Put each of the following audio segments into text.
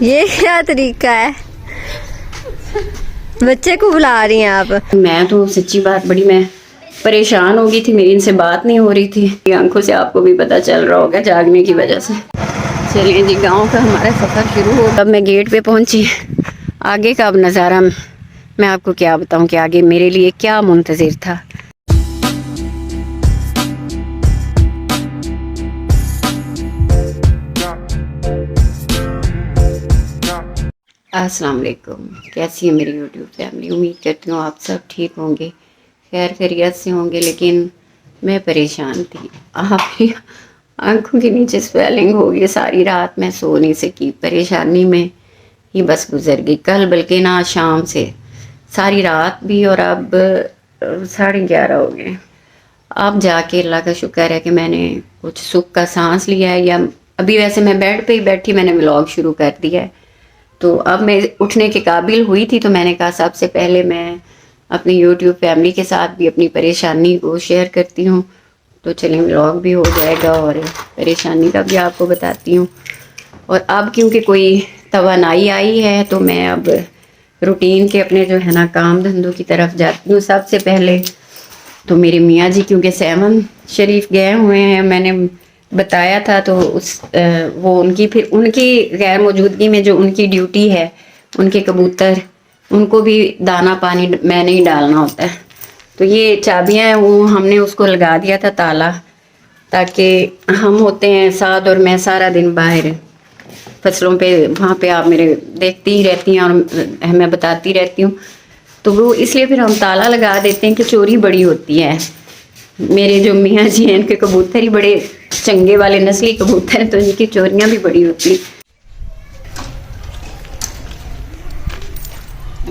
یہ کیا طریقہ ہے؟ بچے کو بلا رہی ہیں آپ؟ میں تو سچی بات بڑی میں پریشان ہو گئی تھی، میری ان سے بات نہیں ہو رہی تھی. آنکھوں سے آپ کو بھی پتا چل رہا ہوگا جاگنے کی وجہ سے. چلیے جی، گاؤں کا ہمارا سفر شروع ہو. اب میں گیٹ پہ پہنچی. آگے کا اب نظارہ میں آپ کو کیا بتاؤں کہ آگے میرے لیے کیا منتظر تھا. السلام علیکم، کیسی ہے میری یوٹیوب فیملی؟ امید کرتی ہوں آپ سب ٹھیک ہوں گے، خیر خیریت سے ہوں گے. لیکن میں پریشان تھی. آپ کی آنکھوں کے نیچے سویلنگ ہو گئی. ساری رات میں سو نہیں سکی، پریشانی میں ہی بس گزر گئی. کل بلکہ نہ شام سے ساری رات بھی، اور اب 11:30 ہو گئے. اب جا کے اللہ کا شکر ہے کہ میں نے کچھ سکھ کا سانس لیا ہے. یا ابھی ویسے میں بیڈ پہ ہی بیٹھی میں نے ولاگ شروع کر دیا ہے. تو اب میں اٹھنے کے قابل ہوئی تھی، تو میں نے کہا سب سے پہلے میں اپنی یوٹیوب فیملی کے ساتھ بھی اپنی پریشانی کو شیئر کرتی ہوں. تو چلیں ولاگ بھی ہو جائے گا اور پریشانی کا بھی آپ کو بتاتی ہوں. اور اب کیونکہ کوئی توانائی آئی ہے تو میں اب روٹین کے اپنے جو ہے نا کام دھندوں کی طرف جاتی ہوں. سب سے پہلے تو میرے میاں جی کیونکہ 7 شریف گئے ہوئے ہیں، میں نے بتایا تھا. تو وہ ان کی غیر موجودگی میں جو ان کی ڈیوٹی ہے، ان کے کبوتر، ان کو بھی دانا پانی میں نے ہی ڈالنا ہوتا ہے. تو یہ چابیاں ہیں، وہ ہم نے اس کو لگا دیا تھا تالا، تاکہ ہم ہوتے ہیں ساتھ اور میں سارا دن باہر فصلوں پہ وہاں پہ آپ میرے دیکھتی ہی رہتی ہیں اور میں بتاتی رہتی ہوں. تو وہ اس لیے پھر ہم تالا لگا دیتے ہیں کہ چوری بڑی ہوتی ہے. میرے جو میاں جی ہیں ان کے کبوتر ہی بڑے چنگے والے نسلی کبوتر ہیں، تو ان کی چوریاں بھی بڑی ہوتی.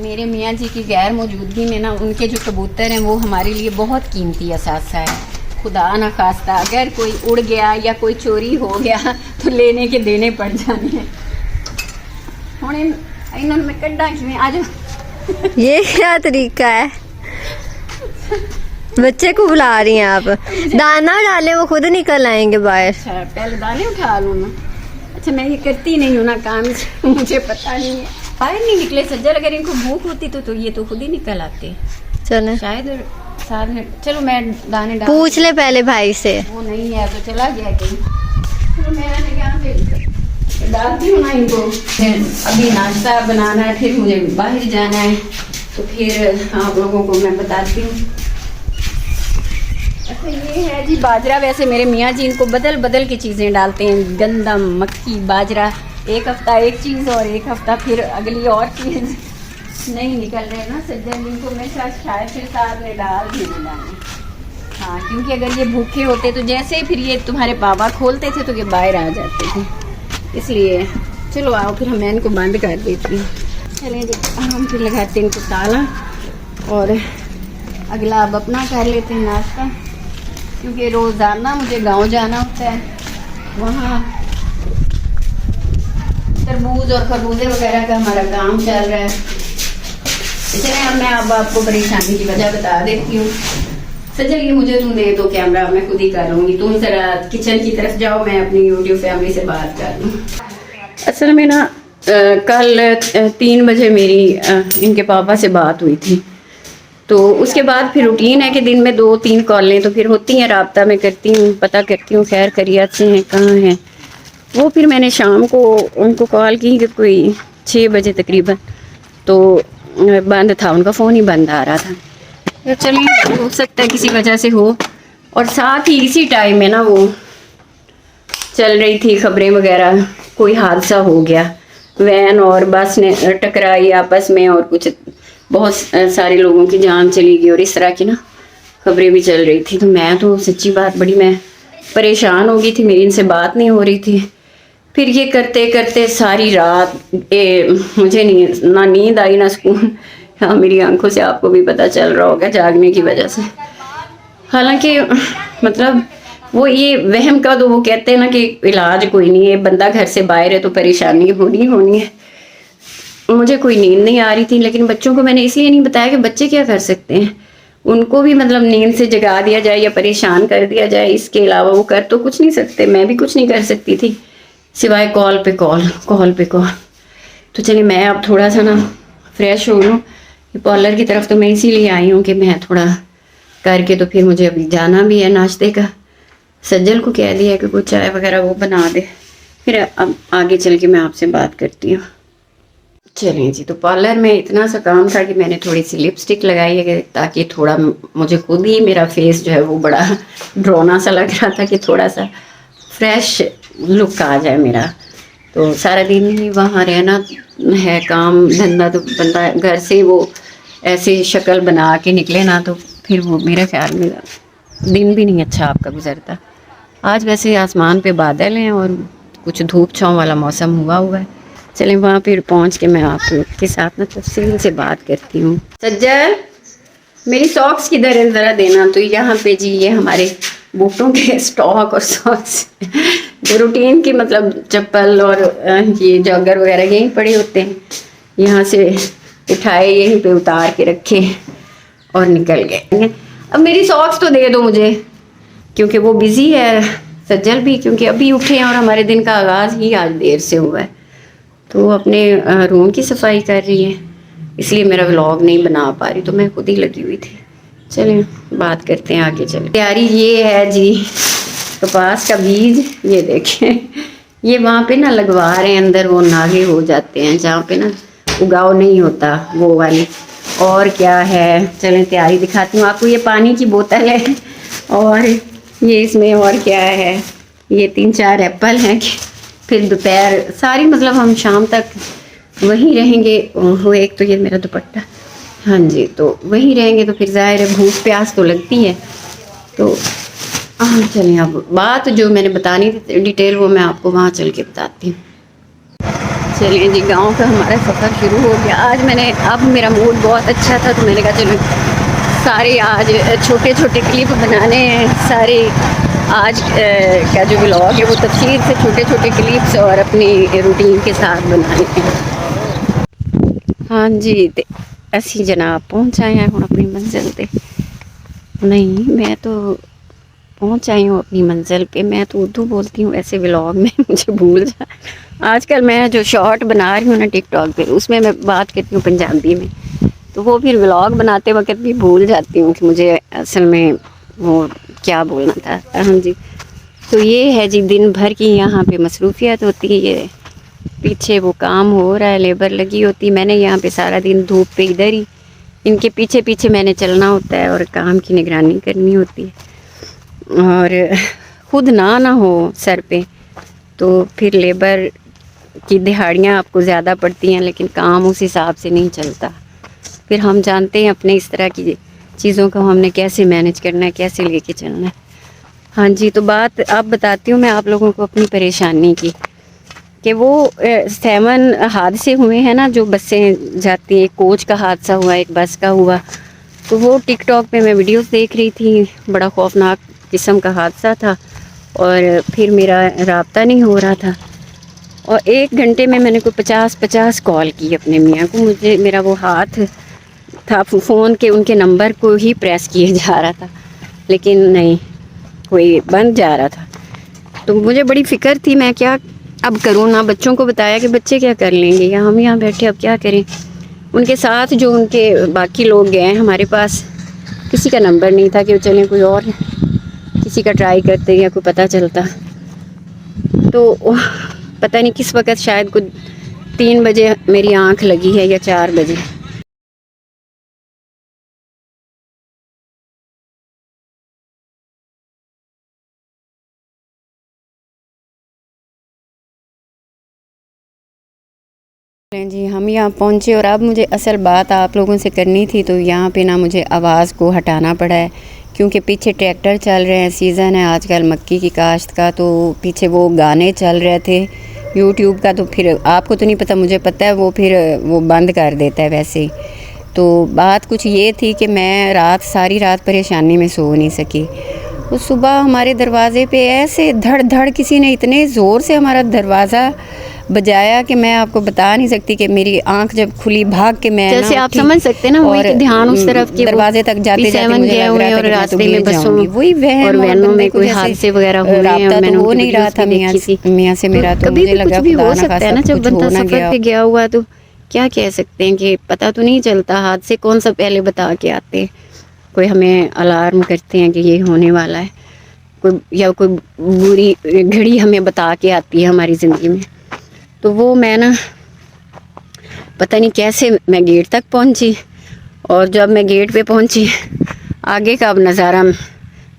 میرے میاں جی کی غیر موجودگی میں نا ان کے جو کبوتر ہیں وہ ہمارے لیے بہت قیمتی اثاثہ ہے. خدا نہ خواستہ اگر کوئی اڑ گیا یا کوئی چوری ہو گیا تو لینے کے دینے پڑ جانے ہیں. میں کڈا کیویں آج یہ کیا طریقہ ہے؟ بچے کو بلا رہی ہیں آپ؟ دانا ڈالیں، وہ خود نکل آئیں گے باہر. اچھا پہلے دانے اٹھا لوں نا. اچھا میں یہ کرتی نہیں ہوں نا کام، مجھے پتا نہیں ہے. باہر نہیں نکلے سجل، اگر ان کو بھوک ہوتی تو یہ تو خود ہی نکل آتے. چلیں شاید ساتھ میں. چلو میں دانے ڈال پوچھ لے پہلے بھائی سے. وہ نہیں ہے تو چلا گیا کہیں. چلو میں نے یہاں پہ ڈالتی ہوں نا ان کو. ابھی ناشتہ بنانا ہے، پھر مجھے باہر جانا ہے، تو پھر آپ لوگوں کو میں بتاتی ہوں. اچھا یہ ہے جی باجرہ. ویسے میرے میاں جی ان کو بدل بدل کی چیزیں ڈالتے ہیں، گندم، مکی، باجرہ. ایک ہفتہ ایک چیز اور ایک ہفتہ پھر اگلی اور چیز. نہیں نکل رہے نا سجن جن کو میں شاید پھر ساتھ میں ڈال بھی نہیں ڈالیں. ہاں کیونکہ اگر یہ بھوکے ہوتے تو جیسے پھر یہ تمہارے بابا کھولتے تھے تو یہ باہر آ جاتے تھے، اس لیے. چلو آؤ پھر میں ان کو بند کر دیتی ہوں. چلیں جی ہم پھر لگاتے ہیں ان کو تالا، اور اگلا اب اپنا کر لیتے ہیں ناشتہ. کیونکہ روزانہ مجھے گاؤں جانا ہوتا ہے، وہاں تربوز اور خربوزے وغیرہ کا ہمارا کام چل رہا ہے. اس لیے اب میں آپ کو پریشانی کی وجہ بتا دیتی ہوں. سجل یہ مجھے تم دے دو کیمرہ، میں خود ہی کر لوں گی. تم ذرا کچن کی طرف جاؤ، میں اپنی یوٹیوب فیملی سے بات کر لوں. اصل میں نا کل 3 بجے میری ان کے پاپا سے بات ہوئی تھی. تو اس کے بعد پھر روٹین ہے کہ دن میں 2-3 کالیں تو پھر ہوتی ہیں، رابطہ میں کرتی ہوں، پتہ کرتی ہوں خیر خیریت سے ہیں، کہاں ہیں وہ. پھر میں نے شام کو ان کو کال کی کہ کوئی 6 بجے تقریباً، تو بند تھا ان کا فون، ہی بند آ رہا تھا. چلیے ہو سکتا ہے کسی وجہ سے ہو. اور ساتھ ہی اسی ٹائم میں نا وہ چل رہی تھی خبریں وغیرہ، کوئی حادثہ ہو گیا، وین اور بس نے ٹکرائی آپس میں، اور کچھ بہت سارے لوگوں کی جان چلی گئی، اور اس طرح کی نا خبریں بھی چل رہی تھی. تو میں تو سچی بات بڑی میں پریشان ہو گئی تھی، میری ان سے بات نہیں ہو رہی تھی. پھر یہ کرتے کرتے ساری رات مجھے نہ نیند آئی نہ سکون. ہاں میری آنکھوں سے آپ کو بھی پتہ چل رہا ہوگا جاگنے کی وجہ سے. حالانکہ مطلب وہ یہ وہم کا تو وہ کہتے ہیں نا کہ علاج کوئی نہیں ہے، بندہ گھر سے باہر ہے تو پریشانی ہونی ہے. مجھے کوئی نیند نہیں آ رہی تھی، لیکن بچوں کو میں نے اس لیے نہیں بتایا کہ بچے کیا کر سکتے ہیں. ان کو بھی مطلب نیند سے جگا دیا جائے یا پریشان کر دیا جائے، اس کے علاوہ وہ کر تو کچھ نہیں سکتے. میں بھی کچھ نہیں کر سکتی تھی سوائے کال پہ کال. تو چلیے میں اب تھوڑا سا نا فریش ہو لوں. پارلر کی طرف تو میں اسی لیے آئی ہوں کہ میں تھوڑا کر کے تو پھر مجھے ابھی جانا بھی ہے ناشتے کا. سجل کو کہہ دیا کہ کوئی چائے وغیرہ وہ بنا دے، پھر اب آگے چل کے میں آپ سے بات کرتی ہوں. چلیں جی، تو پارلر میں اتنا سا کام تھا کہ میں نے تھوڑی سی لپسٹک لگائی ہے تاکہ تھوڑا مجھے خود ہی میرا فیس جو ہے وہ بڑا ڈرونا سا لگ رہا تھا کہ تھوڑا سا فریش لک آ جائے میرا. تو سارا دن ہی وہاں رہنا ہے، کام دھندا، تو بندہ گھر سے وہ ایسی شکل بنا کے نکلے نا تو پھر وہ میرے خیال میں دن بھی نہیں اچھا آپ کا گزرتا. آج ویسے آسمان پہ بادل ہیں اور کچھ دھوپ چھاؤں والا موسم ہوا ہے. چلیں وہاں پھر پہنچ کے میں آپ کے ساتھ نا تفصیل سے بات کرتی ہوں. سجل، میری ساکس کدھر ہے ذرا دینا. تو یہاں پہ جی یہ ہمارے بوٹوں کے اسٹاک اور ساکس روٹین کی مطلب چپل اور یہ جاگر وغیرہ یہیں پڑے ہوتے ہیں. یہاں سے اٹھائے یہیں پہ اتار کے رکھے اور نکل گئے. اب میری ساکس تو دے دو مجھے، کیونکہ وہ بزی ہے سجل بھی، کیونکہ ابھی اٹھے ہیں اور ہمارے دن کا آغاز ہی آج دیر سے ہوا ہے. تو وہ اپنے روم کی صفائی کر رہی ہے، اس لیے میرا ولاگ نہیں بنا پا رہی، تو میں خود ہی لگی ہوئی تھی. چلیں بات کرتے ہیں آگے. چلیں تیاری یہ ہے جی، کپاس کا بیج یہ دیکھیں، یہ وہاں پہ نا لگوا رہے ہیں اندر، وہ ناگے ہو جاتے ہیں جہاں پہ نا اگاؤ نہیں ہوتا وہ والی. اور کیا ہے، چلیں تیاری دکھاتی ہوں آپ کو. یہ پانی کی بوتل ہے اور یہ اس میں اور کیا ہے، یہ 3-4 ایپل ہیں. پھر دوپہر ساری مطلب ہم شام تک وہیں رہیں گے. وہ ایک تو یہ میرا دوپٹہ، ہاں جی، تو وہیں رہیں گے. تو پھر ظاہر ہے بھوک پیاس تو لگتی ہے. تو چلیں اب بات جو میں نے بتانی تھی ڈیٹیل وہ میں آپ کو وہاں چل کے بتاتی ہوں. چلیں جی، گاؤں کا ہمارا سفر شروع ہو گیا. آج میں نے اب میرا موڈ بہت اچھا تھا تو میں نے کہا چلو سارے آج چھوٹے چھوٹے کلپ بنانے ہیں. سارے آج کا جو ولاگ ہے وہ تفصیل سے چھوٹے چھوٹے کلپس اور اپنی روٹین کے ساتھ بنانے ہیں. ہاں جی، اسی جناب پہنچ آئے ہیں ہوں اپنی منزل پہ. نہیں، میں تو پہنچ آئی ہوں اپنی منزل پہ. میں تو اردو بولتی ہوں ایسے ولاگ میں مجھے بھول جائے. آج کل میں جو شارٹ بنا رہی ہوں نا ٹک ٹاک پہ، اس میں بات کرتی ہوں پنجابی میں، تو وہ پھر ولاگ بناتے وقت بھی بھول جاتی ہوں کہ مجھے اصل میں وہ کیا بولنا تھا. ہاں جی، تو یہ ہے جی دن بھر کی یہاں پہ مصروفیت ہوتی ہے. پیچھے وہ کام ہو رہا ہے، لیبر لگی ہوتی. میں نے یہاں پہ سارا دن دھوپ پہ ادھر ہی ان کے پیچھے پیچھے میں نے چلنا ہوتا ہے اور کام کی نگرانی کرنی ہوتی ہے. اور خود نہ ہو سر پہ تو پھر لیبر کی دہاڑیاں آپ کو زیادہ پڑتی ہیں، لیکن کام اس حساب سے نہیں چلتا. پھر ہم جانتے ہیں اپنے اس طرح کی چیزوں کو ہم نے کیسے مینج کرنا ہے، کیسے لے کے چلنا ہے. ہاں جی، تو بات اب بتاتی ہوں میں آپ لوگوں کو اپنی پریشانی کی، کہ وہ 7 حادثے ہوئے ہیں نا جو بسیں جاتی ہیں. ایک کوچ کا حادثہ ہوا، ایک بس کا ہوا. تو وہ ٹک ٹاک پہ میں ویڈیوز دیکھ رہی تھی. بڑا خوفناک قسم کا حادثہ تھا اور پھر میرا رابطہ نہیں ہو رہا تھا. اور 1 گھنٹے میں نے کوئی 50 کال کی اپنے میاں کو. مجھے میرا وہ ہاتھ تھا فون کے ان کے نمبر کو ہی پریس کیے جا رہا تھا، لیکن نہیں، کوئی بند جا رہا تھا. تو مجھے بڑی فکر تھی میں کیا اب کروں. نہ بچوں کو بتایا کہ بچے کیا کر لیں گے، یا ہم یہاں بیٹھے اب کیا کریں. ان کے ساتھ جو ان کے باقی لوگ گئے ہیں، ہمارے پاس کسی کا نمبر نہیں تھا کہ چلیں کوئی اور کسی کا ٹرائی کرتے یا کوئی پتہ چلتا. تو پتہ نہیں کس وقت، شاید کچھ 3 بجے میری آنکھ لگی ہے یا 4 بجے. جی ہم یہاں پہنچے اور اب مجھے اصل بات آپ لوگوں سے کرنی تھی. تو یہاں پہ نا مجھے آواز کو ہٹانا پڑا ہے کیونکہ پیچھے ٹریکٹر چل رہے ہیں. سیزن ہے آج کل مکی کی کاشت کا، تو پیچھے وہ گانے چل رہے تھے یوٹیوب کا. تو پھر آپ کو تو نہیں پتہ، مجھے پتہ ہے، وہ پھر وہ بند کر دیتا ہے ویسے ہی. تو بات کچھ یہ تھی کہ میں ساری رات پریشانی میں سو نہیں سکی. تو صبح ہمارے دروازے پہ ایسے دھڑ دھڑ کسی نے اتنے زور سے ہمارا دروازہ بجایا کہ میں آپ کو بتا نہیں سکتی کہ میری آنکھ جب کھلی بھاگ کے میں جیسے آپ سمجھ سکتے ہیں نا وہی کہ دھیان اس طرف کہ دروازے تک جاتے جاتے مجھے لگ رہا تھا کہ میں تو گر جاؤں گی. وہی اور وینوں میں کوئی حادثے وغیرہ ہوئے ہیں اور میں نے ہو نہیں رہا تھا میاں سے میرا, تو کبھی مجھے بھی کچھ لگا بھی خدا ہو نہ سکتا ہے نا خاصا جب کچھ ہو بندہ نہ سفر گیا. پہ گیا ہوا تو کیا کہہ سکتے ہیں کہ پتہ تو نہیں چلتا حادثے کون سا پہلے بتا کے آتے ہیں. کوئی ہمیں الارم کرتے ہیں کہ یہ ہونے والا ہے, کوئی یا کوئی بری گھڑی ہمیں بتا کے آتی ہے ہماری زندگی میں. تو وہ میں نا پتہ نہیں کیسے میں گیٹ تک پہنچی, اور جب میں گیٹ پہ پہنچی آگے کا اب نظارہ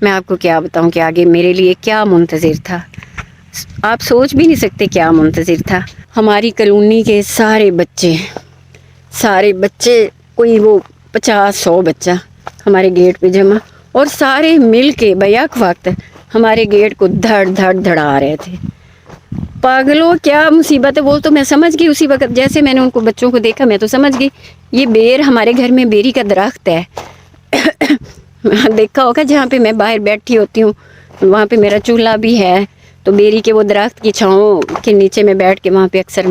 میں آپ کو کیا بتاؤں کہ آگے میرے لیے کیا منتظر تھا. آپ سوچ بھی نہیں سکتے کیا منتظر تھا. ہماری کالونی کے سارے بچے کوئی وہ 50-100 بچہ ہمارے گیٹ پہ جمع, اور سارے مل کے بیک وقت ہمارے گیٹ کو دھڑ دھڑ دھڑا رہے تھے. پاگلوں کیا مصیبت ہے. وہ تو میں سمجھ گئی اسی وقت, جیسے میں نے ان کو بچوں کو دیکھا میں تو سمجھ گئی یہ بیر, ہمارے گھر میں بیری کا درخت ہے. دیکھا ہوگا جہاں پہ میں باہر بیٹھی ہوتی ہوں وہاں پہ میرا چولہا بھی ہے, تو بیری کے وہ درخت کی چھاؤں کے نیچے میں بیٹھ کے وہاں پہ اکثر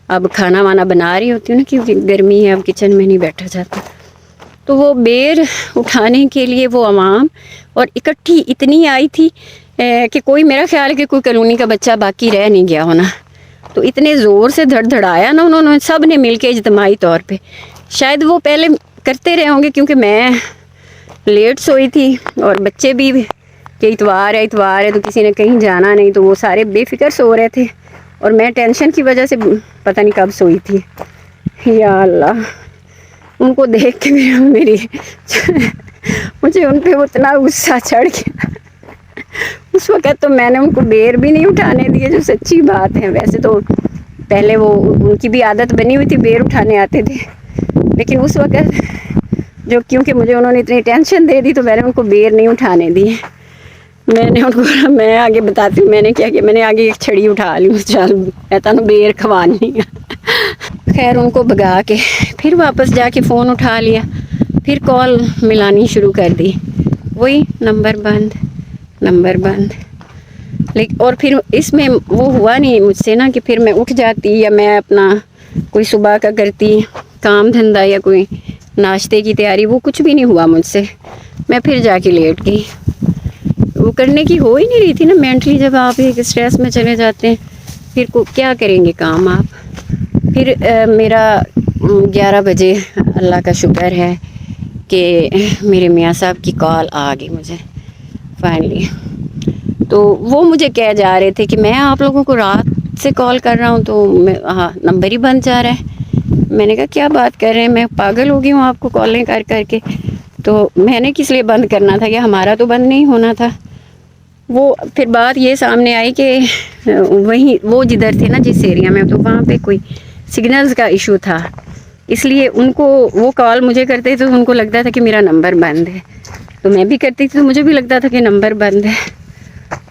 اب کھانا وانا بنا رہی ہوتی ہوں نا, کیونکہ گرمی ہے اب کچن میں نہیں بیٹھا جاتا. تو وہ بیر اٹھانے کے لیے وہ عوام اور اکٹھی اتنی آئی تھی کہ کوئی, میرا خیال ہے کہ کوئی کالونی کا بچہ باقی رہ نہیں گیا ہونا. تو اتنے زور سے دھڑ دھڑایا نا انہوں نے, سب نے مل کے اجتماعی طور پہ. شاید وہ پہلے کرتے رہے ہوں گے کیونکہ میں لیٹ سوئی تھی, اور بچے بھی کہ اتوار ہے تو کسی نے کہیں جانا نہیں, تو وہ سارے بے فکر سو رہے تھے, اور میں ٹینشن کی وجہ سے پتہ نہیں کب سوئی تھی. یا اللہ, ان کو دیکھ کے مجھے ان پہ اتنا غصہ چڑھ گیا. اس وقت تو میں نے ان کو بیر بھی نہیں اٹھانے دیے, جو سچی بات ہے. ویسے تو پہلے وہ ان کی بھی عادت بنی ہوئی تھی, بیر اٹھانے آتے تھے, لیکن اس وقت جو کیونکہ مجھے انہوں نے اتنی ٹینشن دے دی تو میں نے ان کو بیر نہیں اٹھانے دی. میں نے ان کو, میں آگے بتاتی ہوں میں نے کیا میں نے آگے ایک چھڑی اٹھا لی, چل کہتا نا بیر کھوانی ہے. خیر ان کو بھگا کے پھر واپس جا کے فون اٹھا لیا, پھر کال ملانی شروع کر دی. وہی نمبر بند. لیکن اور پھر اس میں وہ ہوا نہیں مجھ سے نا کہ پھر میں اٹھ جاتی یا میں اپنا کوئی صبح کا کرتی کام دھندا یا کوئی ناشتے کی تیاری, وہ کچھ بھی نہیں ہوا مجھ سے. میں پھر جا کے لیٹ گئی. وہ کرنے کی ہو ہی نہیں رہی تھی نا مینٹلی. جب آپ ایک اسٹریس میں چلے جاتے ہیں پھر کو کیا کریں گے کام آپ. پھر میرا 11 بجے اللہ کا شکر ہے کہ میرے میاں صاحب کی کال آ گئی مجھے فائنلی. تو وہ مجھے کہہ جا رہے تھے کہ میں آپ لوگوں کو رات سے کال کر رہا ہوں تو نمبر ہی بند جا رہا ہے. میں نے کہا کیا بات کر رہے ہیں, میں پاگل ہو گئی ہوں آپ کو کالیں کر کر کے. تو میں نے کس لیے بند کرنا تھا, کہ ہمارا تو بند نہیں ہونا تھا. وہ پھر بات یہ سامنے آئی کہ وہیں وہ جدھر تھے نا جس ایریا میں, تو وہاں پہ کوئی سگنلز کا ایشو تھا, اس لیے ان کو وہ کال مجھے کرتے تو ان کو لگتا تھا کہ میرا نمبر بند ہے. تو میں بھی کرتی تھی تو مجھے بھی لگتا تھا کہ نمبر بند ہے.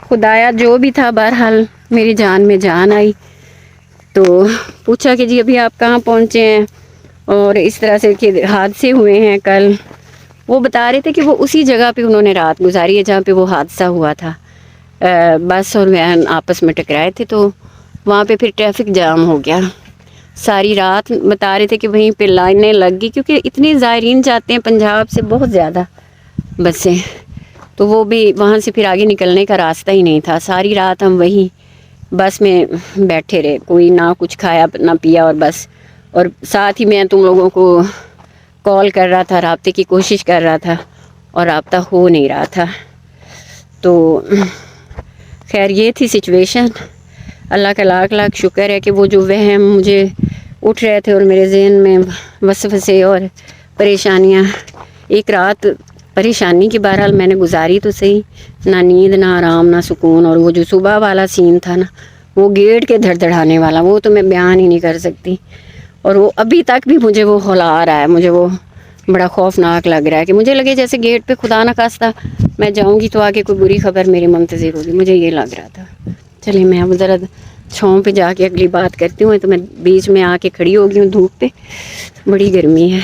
خدایا جو بھی تھا بہرحال میری جان میں جان آئی. تو پوچھا کہ جی ابھی آپ کہاں پہنچے ہیں, اور اس طرح سے کہ حادثے ہوئے ہیں کل. وہ بتا رہے تھے کہ وہ اسی جگہ پہ انہوں نے رات گزاری ہے جہاں پہ وہ حادثہ ہوا تھا. بس اور وین آپس میں ٹکرائے تھے, تو وہاں پہ پھر ٹریفک جام ہو گیا. ساری رات بتا رہے تھے کہ وہیں پہ لائنیں لگ گئی, کیونکہ اتنے زائرین جاتے ہیں پنجاب سے بہت زیادہ بسیں. تو وہ بھی وہاں سے پھر آگے نکلنے کا راستہ ہی نہیں تھا. ساری رات ہم وہیں بس میں بیٹھے رہے, کوئی نہ کچھ کھایا نہ پیا, اور بس. اور ساتھ ہی میں تم لوگوں کو کال کر رہا تھا, رابطے کی کوشش کر رہا تھا, اور رابطہ ہو نہیں رہا تھا. تو خیر یہ تھی سچویشن. اللہ کا لاکھ لاکھ شکر ہے کہ وہ جو وہم مجھے اٹھ رہے تھے اور میرے ذہن میں وسوسے اور پریشانیاں, ایک رات پریشانی کی بہرحال میں نے گزاری تو صحیح, نہ نیند نہ آرام نہ سکون. اور وہ جو صبح والا سین تھا نا, وہ گیٹ کے دھڑ دھڑانے والا, وہ تو میں بیان ہی نہیں کر سکتی. اور وہ ابھی تک بھی مجھے وہ ہلا رہا ہے, مجھے وہ بڑا خوفناک لگ رہا ہے کہ مجھے لگے جیسے گیٹ پہ خدا نہ خواستہ میں جاؤں گی تو آگے کوئی بری خبر میری منتظر ہوگی. مجھے یہ لگ رہا تھا. چلیے میں اب ذرا چھاؤں پہ جا کے اگلی بات کرتی ہوں. تو میں بیچ میں آ کے کھڑی ہو گئی ہوں دھوپ پہ, بڑی گرمی ہے.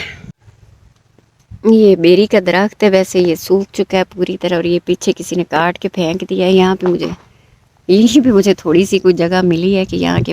یہ بیری کا درخت ہے, ویسے یہ سوکھ چکا ہے پوری طرح, اور یہ پیچھے کسی نے کاٹ کے پھینک دیا ہے. یہاں پہ مجھے یہیں پہ مجھے تھوڑی سی کوئی جگہ ملی ہے کہ یہاں کے